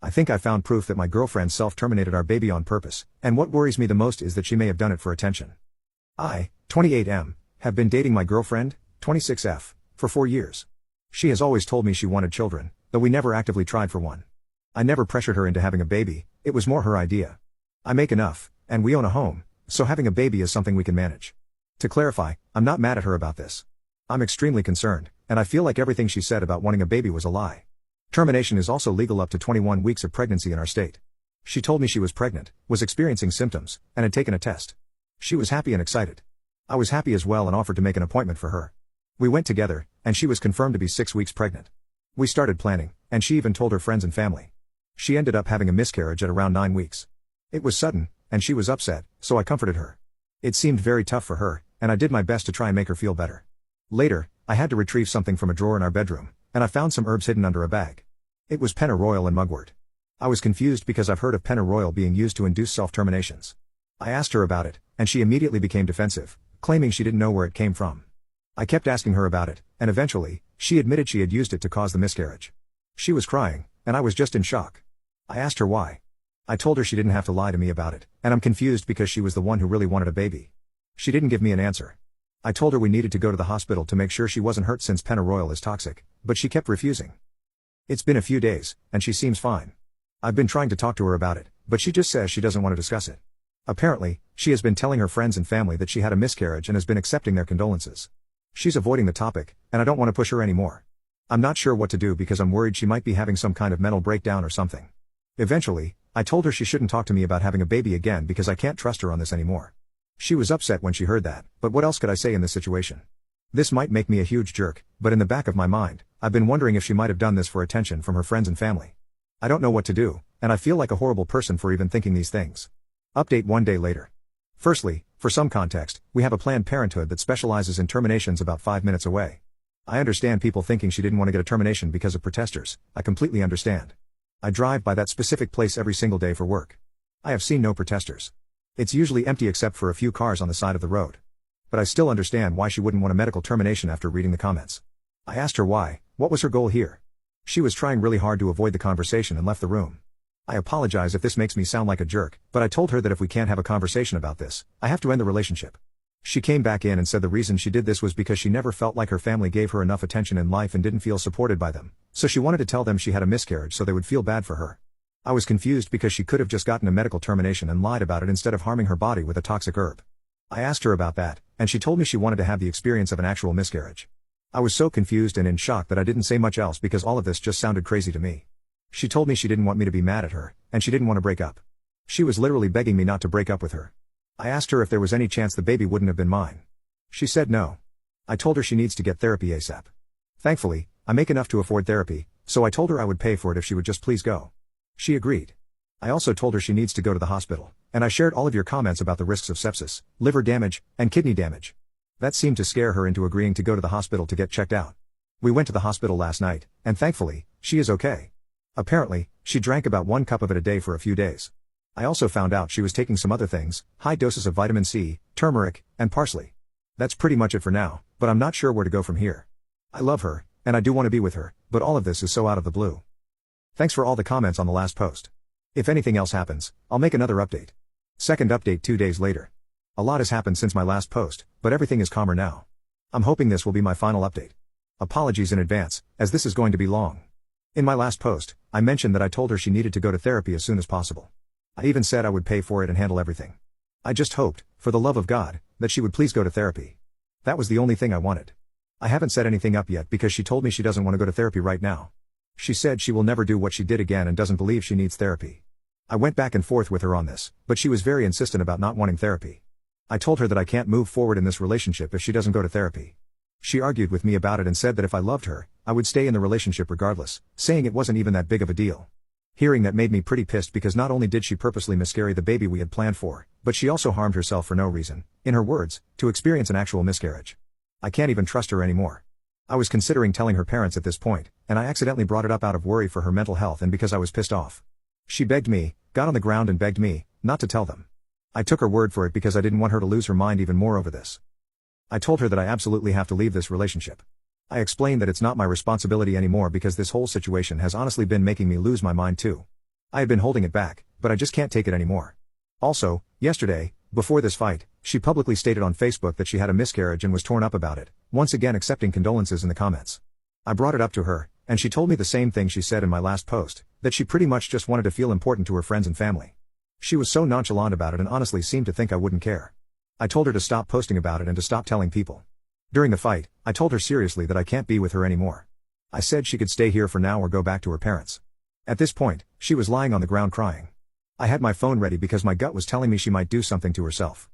I think I found proof that my girlfriend self-terminated our baby on purpose, and what worries me the most is that she may have done it for attention. I, 28M, have been dating my girlfriend, 26F, for 4 years. She has always told me she wanted children, though we never actively tried for one. I never pressured her into having a baby, it was more her idea. I make enough, and we own a home, so having a baby is something we can manage. To clarify, I'm not mad at her about this. I'm extremely concerned, and I feel like everything she said about wanting a baby was a lie. Termination is also legal up to 21 weeks of pregnancy in our state. She told me she was pregnant, was experiencing symptoms, and had taken a test. She was happy and excited. I was happy as well and offered to make an appointment for her. We went together, and she was confirmed to be 6 weeks pregnant. We started planning, and she even told her friends and family. She ended up having a miscarriage at around 9 weeks. It was sudden, and she was upset, so I comforted her. It seemed very tough for her, and I did my best to try and make her feel better. Later, I had to retrieve something from a drawer in our bedroom, and I found some herbs hidden under a bag. It was pennyroyal and mugwort. I was confused because I've heard of pennyroyal being used to induce self-terminations. I asked her about it, and she immediately became defensive, claiming she didn't know where it came from. I kept asking her about it, and eventually, she admitted she had used it to cause the miscarriage. She was crying, and I was just in shock. I asked her why. I told her she didn't have to lie to me about it, and I'm confused because she was the one who really wanted a baby. She didn't give me an answer. I told her we needed to go to the hospital to make sure she wasn't hurt since pennyroyal is toxic, but she kept refusing. It's been a few days, and she seems fine. I've been trying to talk to her about it, but she just says she doesn't want to discuss it. Apparently, she has been telling her friends and family that she had a miscarriage and has been accepting their condolences. She's avoiding the topic, and I don't want to push her anymore. I'm not sure what to do because I'm worried she might be having some kind of mental breakdown or something. Eventually, I told her she shouldn't talk to me about having a baby again because I can't trust her on this anymore. She was upset when she heard that, but what else could I say in this situation? This might make me a huge jerk, but in the back of my mind, I've been wondering if she might have done this for attention from her friends and family. I don't know what to do, and I feel like a horrible person for even thinking these things. Update 1 day later. Firstly, for some context, we have a Planned Parenthood that specializes in terminations about 5 minutes away. I understand people thinking she didn't want to get a termination because of protesters. I completely understand. I drive by that specific place every single day for work. I have seen no protesters. It's usually empty except for a few cars on the side of the road. But I still understand why she wouldn't want a medical termination after reading the comments. I asked her why, what was her goal here? She was trying really hard to avoid the conversation and left the room. I apologize if this makes me sound like a jerk, but I told her that if we can't have a conversation about this, I have to end the relationship. She came back in and said the reason she did this was because she never felt like her family gave her enough attention in life and didn't feel supported by them, so she wanted to tell them she had a miscarriage so they would feel bad for her. I was confused because she could have just gotten a medical termination and lied about it instead of harming her body with a toxic herb. I asked her about that, and she told me she wanted to have the experience of an actual miscarriage. I was so confused and in shock that I didn't say much else because all of this just sounded crazy to me. She told me she didn't want me to be mad at her, and she didn't want to break up. She was literally begging me not to break up with her. I asked her if there was any chance the baby wouldn't have been mine. She said no. I told her she needs to get therapy ASAP. Thankfully, I make enough to afford therapy, so I told her I would pay for it if she would just please go. She agreed. I also told her she needs to go to the hospital, and I shared all of your comments about the risks of sepsis, liver damage, and kidney damage. That seemed to scare her into agreeing to go to the hospital to get checked out. We went to the hospital last night, and thankfully, she is okay. Apparently, she drank about 1 cup of it a day for a few days. I also found out she was taking some other things, high doses of vitamin C, turmeric, and parsley. That's pretty much it for now, but I'm not sure where to go from here. I love her, and I do want to be with her, but all of this is so out of the blue. Thanks for all the comments on the last post. If anything else happens, I'll make another update. Second update 2 days later. A lot has happened since my last post, but everything is calmer now. I'm hoping this will be my final update. Apologies in advance, as this is going to be long. In my last post, I mentioned that I told her she needed to go to therapy as soon as possible. I even said I would pay for it and handle everything. I just hoped, for the love of God, that she would please go to therapy. That was the only thing I wanted. I haven't set anything up yet because she told me she doesn't want to go to therapy right now. She said she will never do what she did again and doesn't believe she needs therapy. I went back and forth with her on this, but she was very insistent about not wanting therapy. I told her that I can't move forward in this relationship if she doesn't go to therapy. She argued with me about it and said that if I loved her, I would stay in the relationship regardless, saying it wasn't even that big of a deal. Hearing that made me pretty pissed because not only did she purposely miscarry the baby we had planned for, but she also harmed herself for no reason, in her words, to experience an actual miscarriage. I can't even trust her anymore. I was considering telling her parents at this point, and I accidentally brought it up out of worry for her mental health and because I was pissed off. She begged me, got on the ground and begged me, not to tell them. I took her word for it because I didn't want her to lose her mind even more over this. I told her that I absolutely have to leave this relationship. I explained that it's not my responsibility anymore because this whole situation has honestly been making me lose my mind too. I had been holding it back, but I just can't take it anymore. Also, yesterday, before this fight, she publicly stated on Facebook that she had a miscarriage and was torn up about it, once again accepting condolences in the comments. I brought it up to her, and she told me the same thing she said in my last post, that she pretty much just wanted to feel important to her friends and family. She was so nonchalant about it and honestly seemed to think I wouldn't care. I told her to stop posting about it and to stop telling people. During the fight, I told her seriously that I can't be with her anymore. I said she could stay here for now or go back to her parents. At this point, she was lying on the ground crying. I had my phone ready because my gut was telling me she might do something to herself.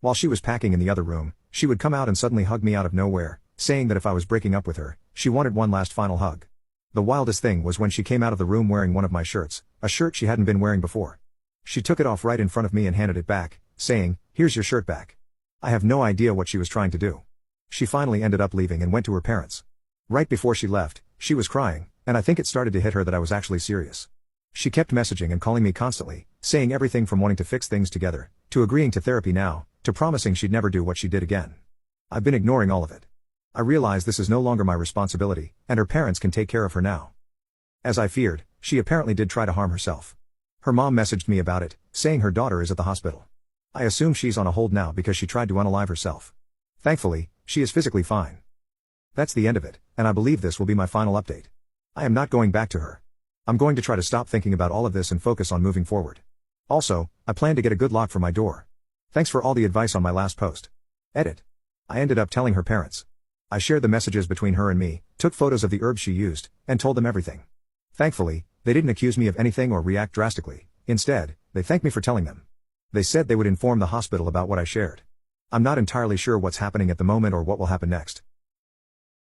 While she was packing in the other room, she would come out and suddenly hug me out of nowhere, saying that if I was breaking up with her, she wanted one last final hug. The wildest thing was when she came out of the room wearing one of my shirts, a shirt she hadn't been wearing before. She took it off right in front of me and handed it back, saying, "Here's your shirt back." I have no idea what she was trying to do. She finally ended up leaving and went to her parents. Right before she left, she was crying, and I think it started to hit her that I was actually serious. She kept messaging and calling me constantly, saying everything from wanting to fix things together, to agreeing to therapy now, to promising she'd never do what she did again. I've been ignoring all of it. I realize this is no longer my responsibility, and her parents can take care of her now. As I feared, she apparently did try to harm herself. Her mom messaged me about it, saying her daughter is at the hospital. I assume she's on a hold now because she tried to unalive herself. Thankfully, she is physically fine. That's the end of it, and I believe this will be my final update. I am not going back to her. I'm going to try to stop thinking about all of this and focus on moving forward. Also, I plan to get a good lock for my door. Thanks for all the advice on my last post. Edit. I ended up telling her parents. I shared the messages between her and me, took photos of the herbs she used, and told them everything. Thankfully, they didn't accuse me of anything or react drastically. Instead, they thanked me for telling them. They said they would inform the hospital about what I shared. I'm not entirely sure what's happening at the moment or what will happen next.